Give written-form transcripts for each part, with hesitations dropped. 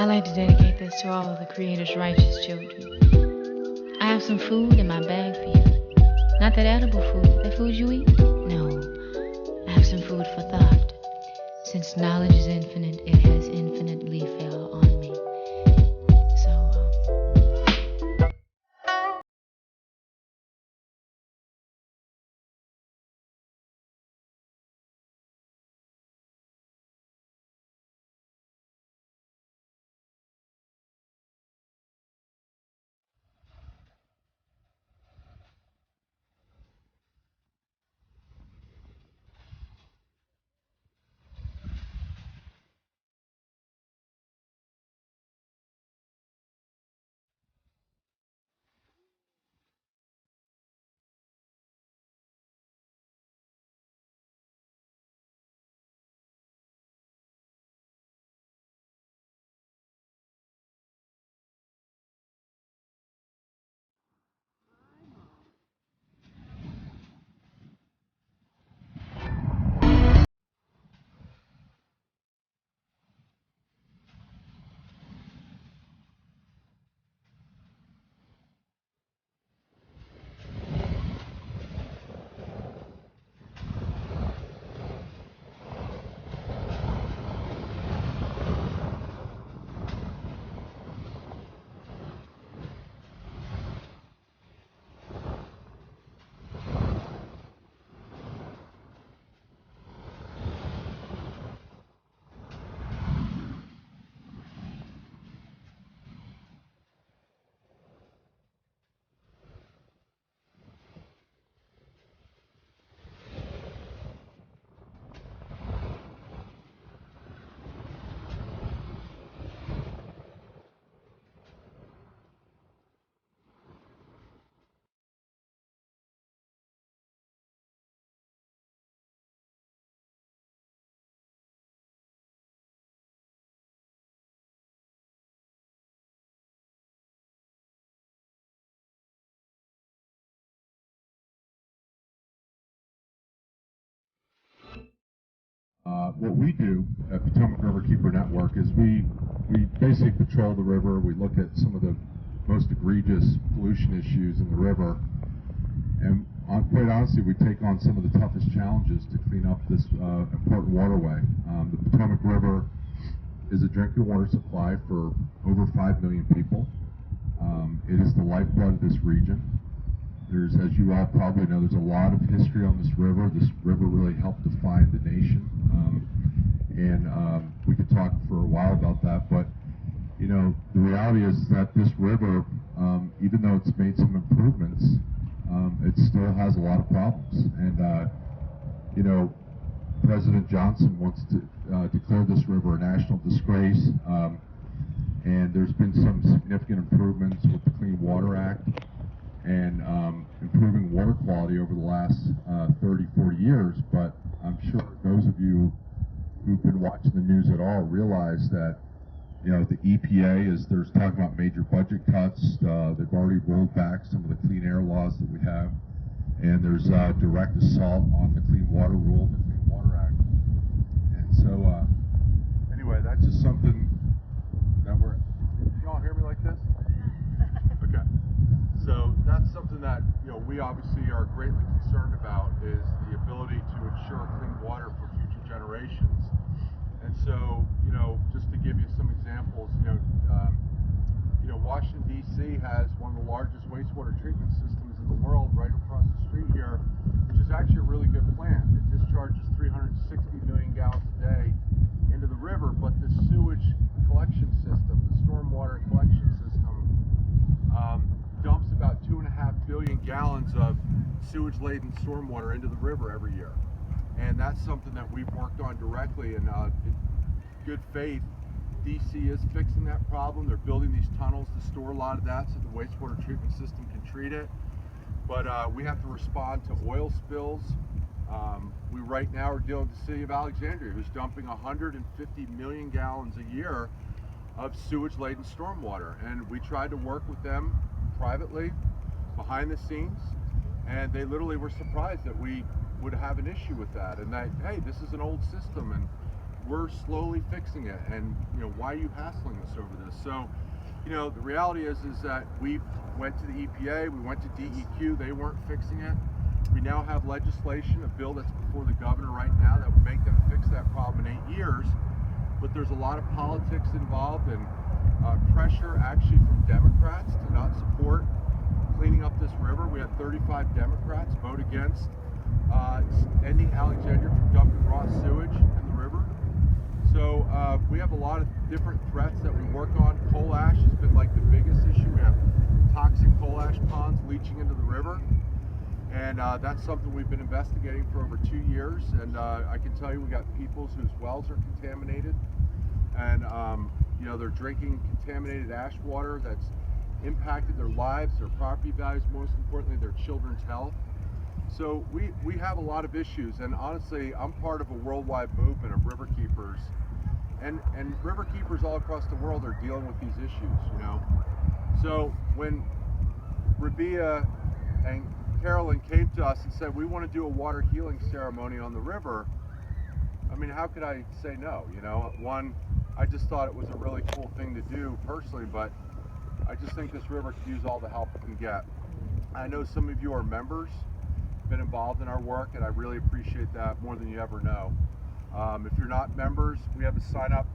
I like to dedicate this to all of the Creator's righteous children. I have some food in my bag for you. Not that edible food, that food you eat. No, I have some food for thought. Since knowledge is infinite, it has infinitely fell on me. What we do at Potomac Riverkeeper Network is we basically patrol the river. We look at some of the most egregious pollution issues in the river, and quite honestly, we take on some of the toughest challenges to clean up this important waterway. The Potomac River is a drinking water supply for over 5 million people. It is the lifeblood of this region. There's, as you all probably know, there's a lot of history on this river. This river really helped define the nation, and we could talk for a while about that. But you know, the reality is that this river, even though it's made some improvements, it still has a lot of problems. And you know, President Johnson wants to declare this river a national disgrace. And there's been some significant improvements with the Clean Water Act and improving water quality over the last 30, 40 years, but I'm sure those of you who've been watching the news at all realize that, you know, the EPA they're talking about major budget cuts. They've already rolled back some of the clean air laws that we have, and there's direct assault on the Clean Water Rule, the Clean Water Act. And so, anyway, that's just something that you all hear me like this? Okay. So that's something that, you know, we obviously are greatly concerned about, is the ability to ensure clean water for future generations. And so, you know, just to give you some examples, Washington D.C. has one of the largest wastewater treatment systems in the world right across the street here, which is actually a really good plant. It discharges 360 million gallons a day into the river, but the sewage collection system, the stormwater collection system, dumps about 2.5 billion gallons of sewage-laden stormwater into the river every year. And that's something that we've worked on directly, and in good faith, DC is fixing that problem. They're building these tunnels to store a lot of that so the wastewater treatment system can treat it. But we have to respond to oil spills. We right now are dealing with the city of Alexandria, who's dumping 150 million gallons a year of sewage-laden stormwater. And we tried to work with them privately, behind the scenes, and they literally were surprised that we would have an issue with that, and that, hey, this is an old system, and we're slowly fixing it. And why are you hassling us over this? So, the reality is that we went to the EPA, we went to DEQ, they weren't fixing it. We now have legislation, a bill that's before the governor right now that would make them fix that problem in 8 years. But there's a lot of politics involved and pressure actually from Democrats to not support cleaning up this river. We had 35 Democrats vote against ending Alexandria from dumping raw sewage in the river. So we have a lot of different threats that we work on. Coal ash has been like the biggest issue. We have toxic coal ash ponds leaching into the river. And that's something we've been investigating for over 2 years. And I can tell you we got people whose wells are contaminated. And they're drinking contaminated ash water that's impacted their lives, their property values, most importantly, their children's health. So we have a lot of issues, and honestly, I'm part of a worldwide movement of riverkeepers, and riverkeepers all across the world are dealing with these issues, So when Rabia and Carolyn came to us and said, we want to do a water healing ceremony on the river, I mean, how could I say no? One, I just thought it was a really cool thing to do personally, but I just think this river could use all the help it can get. I know some of you are members, been involved in our work, and I really appreciate that more than you ever know. If you're not members, we have a sign up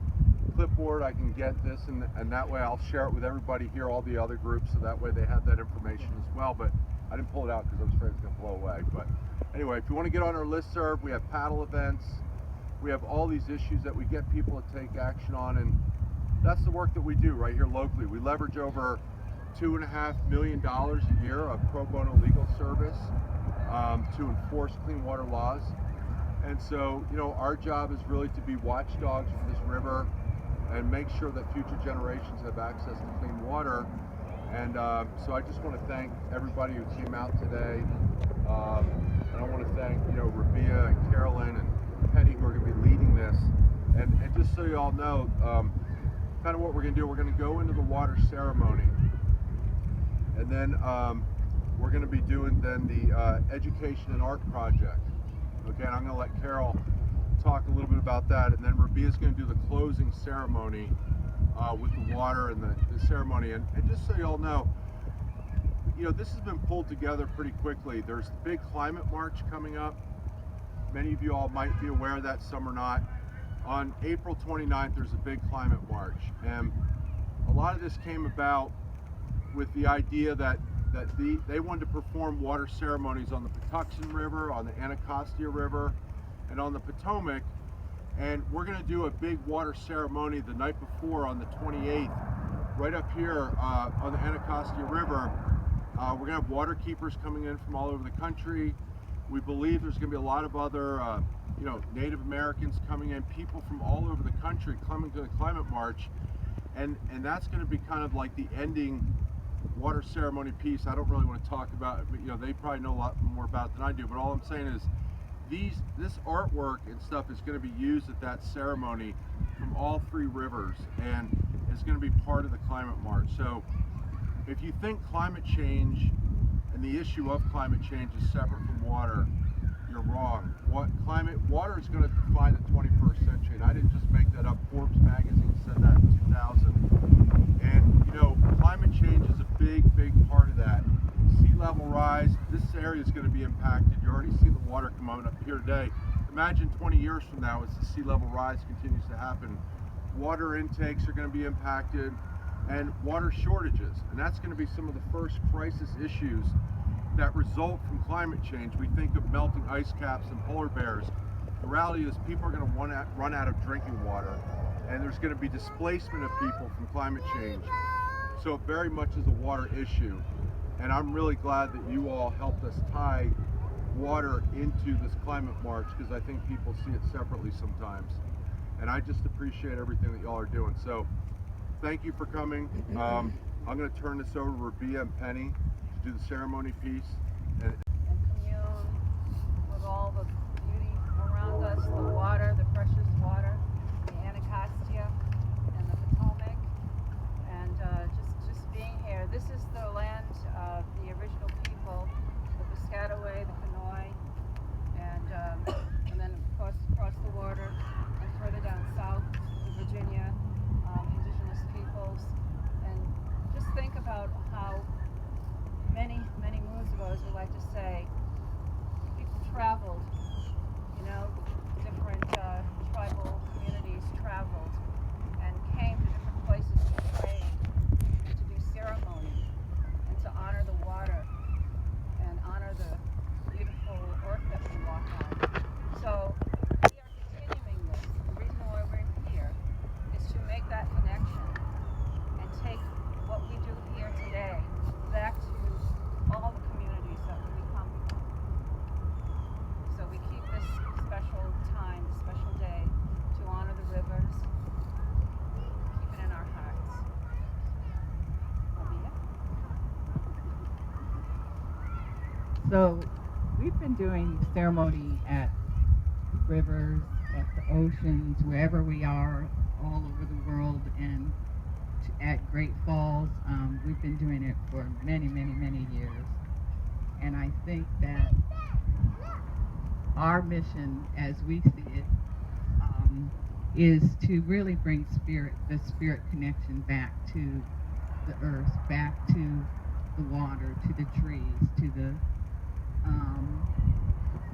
clipboard. I can get this, and that way I'll share it with everybody here, all the other groups, so that way they have that information as well. But I didn't pull it out because I was afraid it was going to blow away. But anyway, if you want to get on our listserv, we have paddle events. We have all these issues that we get people to take action on, and that's the work that we do right here locally. We leverage over $2.5 million a year of pro bono legal service to enforce clean water laws. And so, our job is really to be watchdogs for this river and make sure that future generations have access to clean water. And so I just want to thank everybody who came out today. And I want to thank, Rabia and Carolyn and Penny, who are going to be leading this. And just so you all know, kind of what we're going to do, we're going to go into the water ceremony. And then we're going to be doing then the education and art project. Okay, and I'm going to let Caryl talk a little bit about that, and then Rabia's going to do the closing ceremony with the water and the ceremony. And just so you all know, this has been pulled together pretty quickly. There's the big climate march coming up. Many of you all might be aware of that, some are not. On April 29th, there's a big climate march, and a lot of this came about with the idea that they wanted to perform water ceremonies on the Patuxent River, on the Anacostia River, and on the Potomac. And we're going to do a big water ceremony the night before on the 28th, right up here on the Anacostia River. We're going to have water keepers coming in from all over the country. We believe there's going to be a lot of other, Native Americans coming in, people from all over the country coming to the climate march. And that's going to be kind of like the ending water ceremony piece. I don't really want to talk about it, but they probably know a lot more about it than I do. But all I'm saying is this artwork and stuff is going to be used at that ceremony from all three rivers, and it's going to be part of the climate march. So if you think climate change and the issue of climate change is separate from water, you're wrong. Water is going to define the 21st century, and I didn't just make that up. Forbes magazine said that in 2000. And climate change is a big part of that. Sea level rise, this area is going to be impacted. You already see the water coming up here today. Imagine 20 years from now as the sea level rise continues to happen. Water intakes are going to be impacted, and water shortages. And that's going to be some of the first crisis issues that result from climate change. We think of melting ice caps and polar bears. The reality is people are going to run out of drinking water, and there's going to be displacement of people from climate change. So it very much is a water issue. And I'm really glad that you all helped us tie water into this climate march, because I think people see it separately sometimes. And I just appreciate everything that y'all are doing. So thank you for coming. I'm going to turn this over to Rabia and Penny to do the ceremony piece. And commune with all the beauty around us, the water, the precious water, the Anacostia and the Potomac, and just being here. This is the land of the original people, the Piscataway, the Kanoi, and then across the water and further down So we've been doing ceremony at rivers, at the oceans, wherever we are, all over the world, and at Great Falls. We've been doing it for many, many, many years. And I think that our mission, as we see it, is to really bring the spirit connection back to the earth, back to the water, to the trees, to the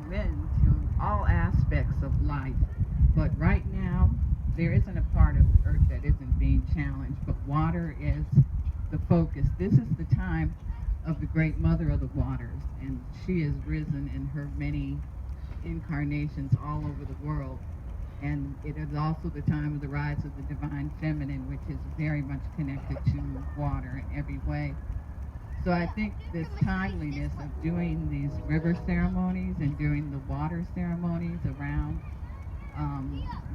wind, to all aspects of life. But right now, there isn't a part of the earth that isn't being challenged, but water is the focus. This is the time of the great mother of the waters, and she has risen in her many incarnations all over the world. And it is also the time of the rise of the divine feminine, which is very much connected to water in every way. So I think this timeliness of doing these river ceremonies and doing the water ceremonies around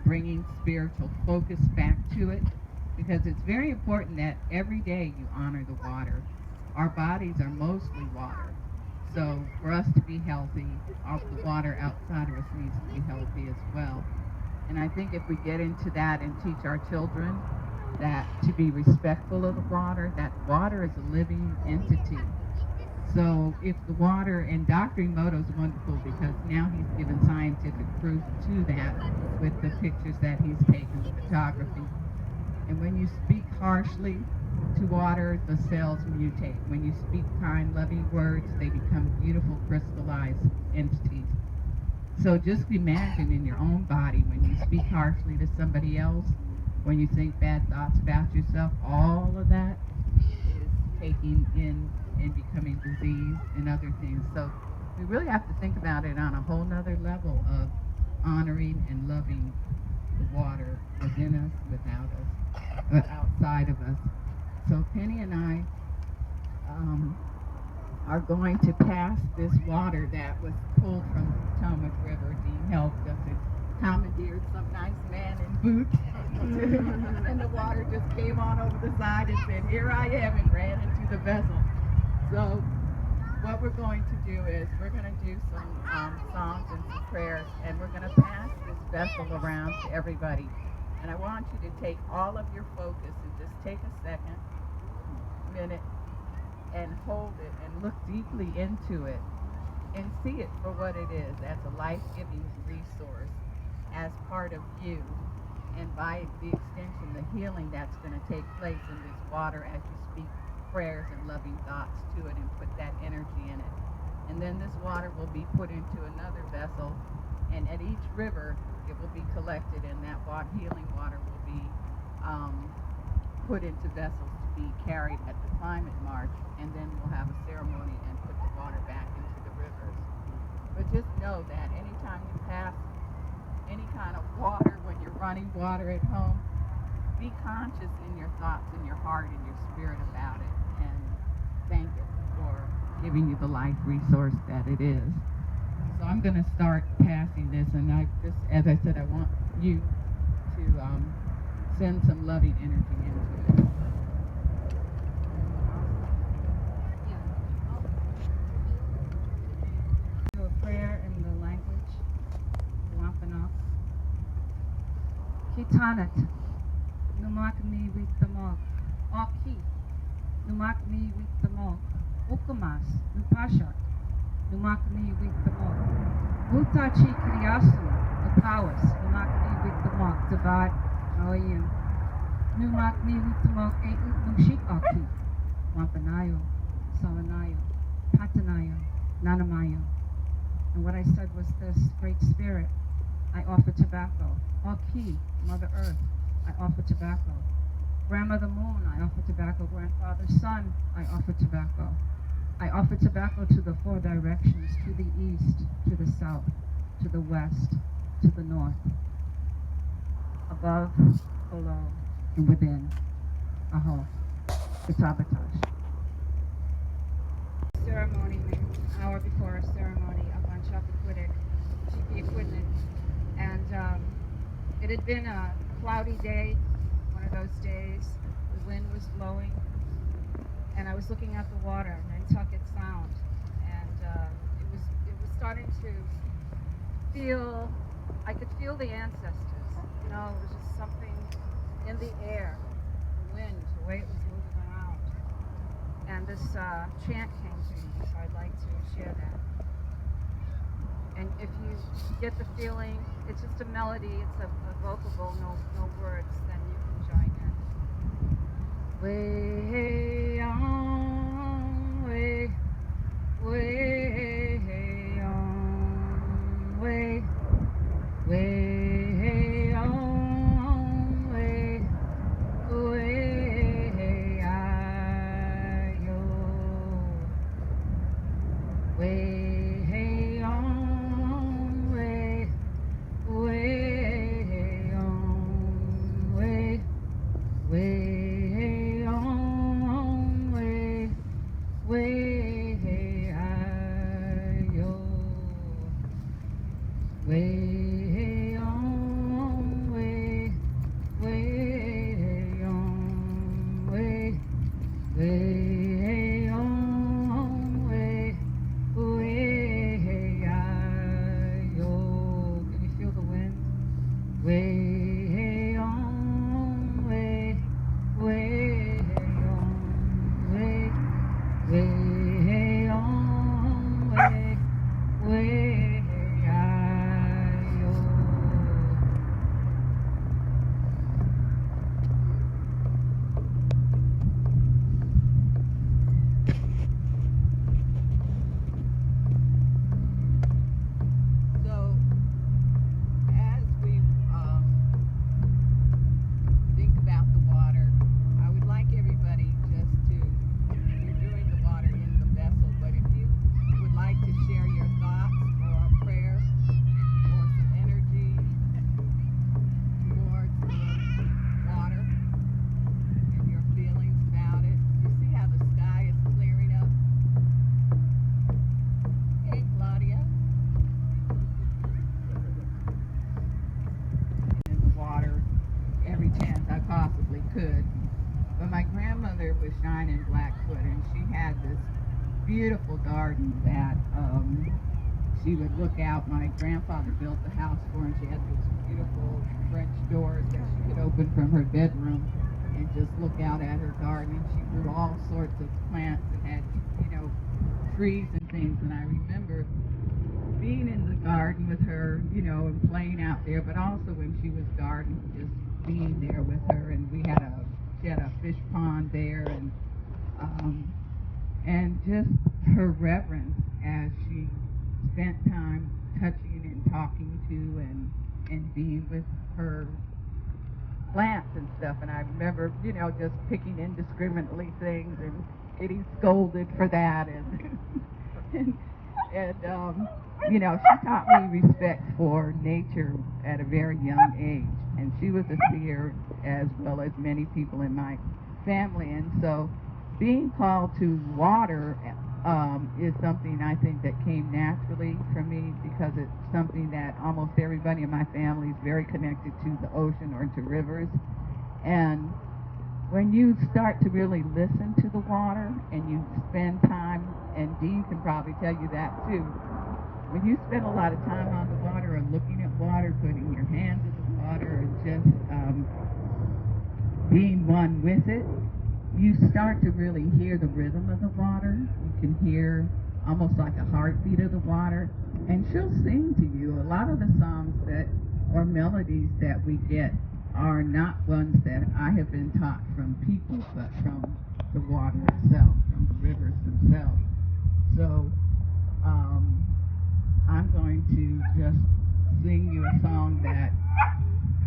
bringing spiritual focus back to it, because it's very important that every day you honor the water. Our bodies are mostly water. So for us to be healthy, the water outside of us needs to be healthy as well. And I think if we get into that and teach our children that to be respectful of the water, that water is a living entity. So if the water, and Dr. Emoto is wonderful because now he's given scientific proof to that with the pictures that he's taken, the photography. And when you speak harshly to water, the cells mutate. When you speak kind, loving words, they become beautiful, crystallized entities. So just imagine in your own body, when you speak harshly to somebody else, when you think bad thoughts about yourself, all of that is taking in and becoming disease and other things. So we really have to think about it on a whole nother level of honoring and loving the water within us, without us, but outside of us. So Penny and I are going to pass this water that was pulled from the Potomac River. Dean helped us and commandeered some nice man in boots. And the water just came on over the side and said, "Here I am," and ran into the vessel. So what we're going to do is we're going to do some songs and some prayers, and we're going to pass this vessel around to everybody. And I want you to take all of your focus and just take a minute, and hold it and look deeply into it and see it for what it is, as a life-giving resource, as part of you, and by the extension, the healing that's going to take place in this water as you speak prayers and loving thoughts to it and put that energy in it. And then this water will be put into another vessel, and at each river it will be collected, and that healing water will be put into vessels to be carried at the climate march, and then we'll have a ceremony and put the water back into the rivers. But just know that anytime you pass any kind of water, when you're running water at home, be conscious in your thoughts, in your heart, in your spirit about it, and thank it for giving you the life resource that it is. So I'm going to start passing this, and I just, as I said, I want you to send some loving energy into it. Do a prayer in the language, Wampanoag. Kitanat, Numakni Witamog, Oki, Numakni Witamog, Ukumas, Nupashak, Numakni Witamog, Mutachi Kriyasu, Apawas, Numakni Witamog, Tavad, Noyim, Numakni Witamog, Ain't Nushik Oki, Wampanayo, Sawanayo, Patanayo, Nanamayo. And what I said was this: Great Spirit, I offer tobacco. Oki, Mother Earth, I offer tobacco. Grandmother Moon, I offer tobacco. Grandfather Sun, I offer tobacco. I offer tobacco to the four directions, to the east, to the south, to the west, to the north, above, below, and within. Aho, Sabotage. Ceremony, an hour before our ceremony up on Chappaquiddick, Chiquiaquiddick, and it had been a cloudy day, one of those days. The wind was blowing, and I was looking at the water, Nantucket Sound, and starting to feel, I could feel the ancestors. You know, it was just something in the air, the wind, the way it was moving around. And this chant came to me, so I'd like to share that. And if you get the feeling, it's just a melody, it's a vocable, no words, then you can join in. Way on, way, way on, way, way on, way, way, I-yo, way. Beautiful garden that she would look out. My grandfather built the house for her, and she had those beautiful French doors that she could open from her bedroom and just look out at her garden. And she grew all sorts of plants and had, you know, trees and things. And I remember being in the garden with her, you know, and playing out there, but also when she was gardening, just being there with her. And she had a fish pond there, and just her reverence as she spent time touching and talking to and being with her plants and stuff. And I remember, you know, just picking indiscriminately things and getting scolded for that. And you know, she taught me respect for nature at a very young age. And she was a seer as well as many people in my family. And so being called to water is something I think that came naturally for me, because it's something that almost everybody in my family is very connected to the ocean or to rivers. And when you start to really listen to the water and you spend time, and Dean can probably tell you that too, when you spend a lot of time on the water or looking at water, putting your hands in the water, and just being one with it, you start to really hear the rhythm of the water. You can hear almost like a heartbeat of the water, and she'll sing to you. A lot of the songs or melodies that we get are not ones that I have been taught from people, but from the water itself, from the rivers themselves. So I'm going to just sing you a song that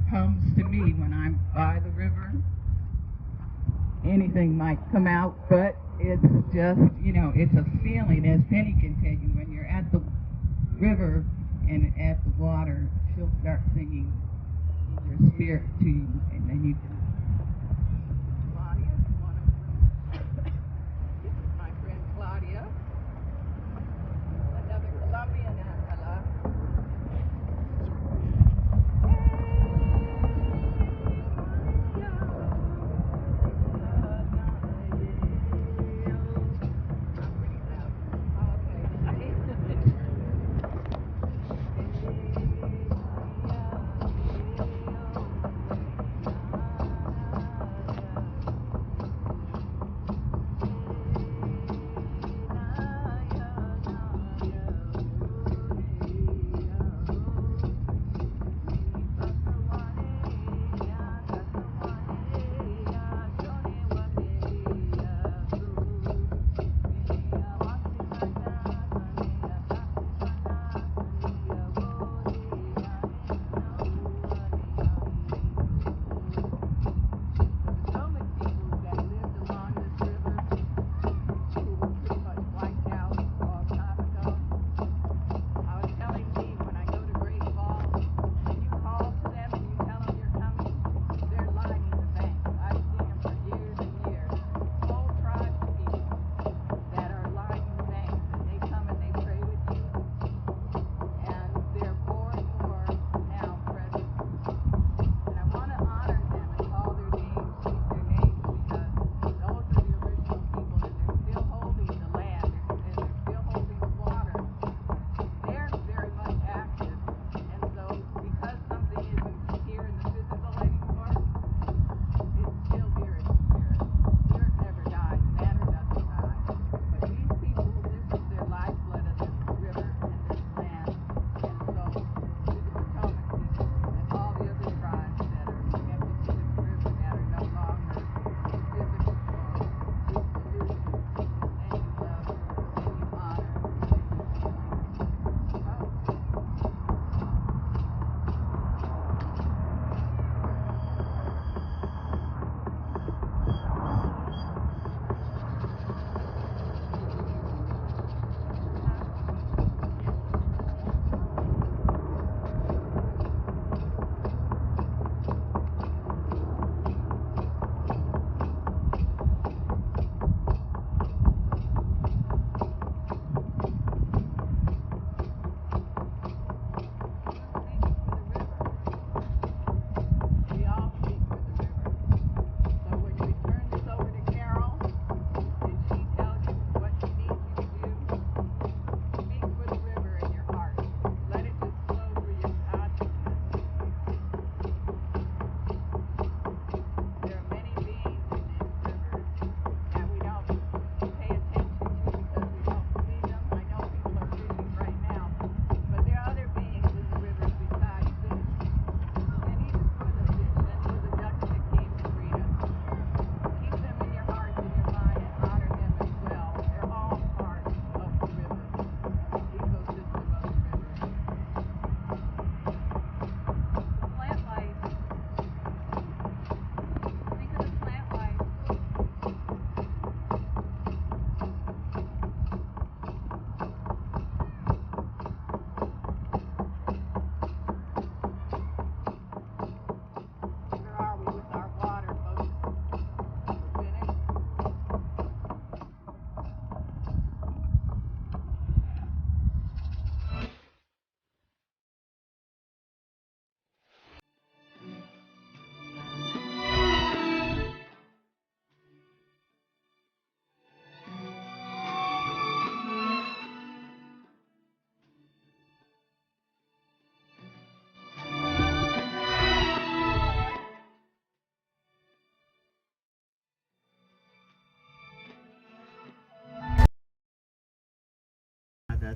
comes to me when I'm by the river. Anything might come out, but it's just, you know, it's a feeling, as Penny can tell you, when you're at the river and at the water, she'll start singing your spirit to you, and then you can. Claudia, you want to? This is my friend Claudia, another Colombian fella.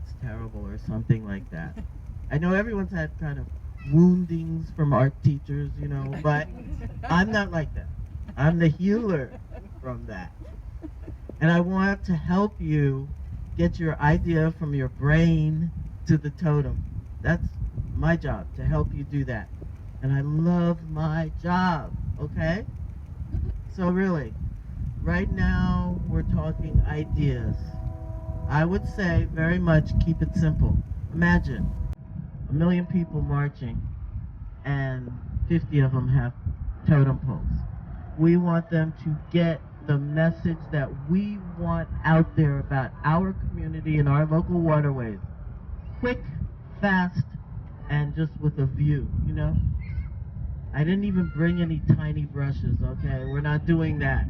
that's terrible or something like that. I know everyone's had kind of woundings from art teachers, you know, but I'm not like that. I'm the healer from that. And I want to help you get your idea from your brain to the totem. That's my job, to help you do that. And I love my job, okay? So really, right now we're talking ideas. I would say very much keep it simple. Imagine 1 million people marching and 50 of them have totem poles. We want them to get the message that we want out there about our community and our local waterways. Quick, fast, and just with a view, you know? I didn't even bring any tiny brushes, okay? We're not doing that.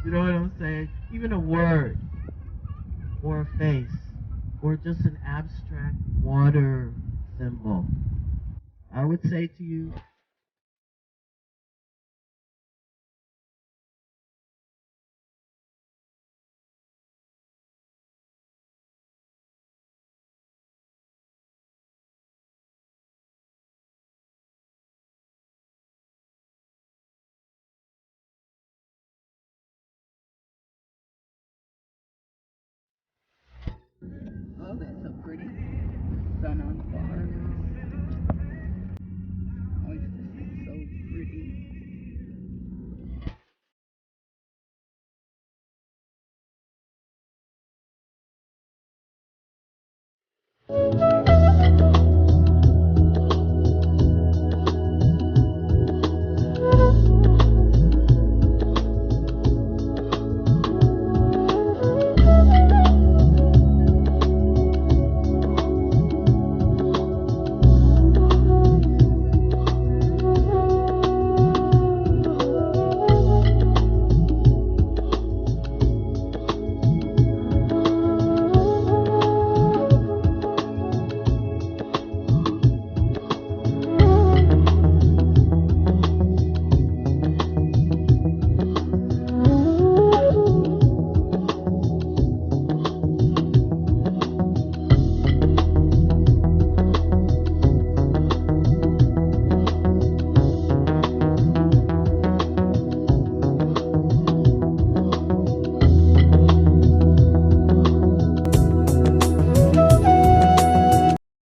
You know what I'm saying? Even a word, or a face, or just an abstract water symbol. I would say to you, Oh, that's so pretty. Sun on the water. Oh, this is so pretty.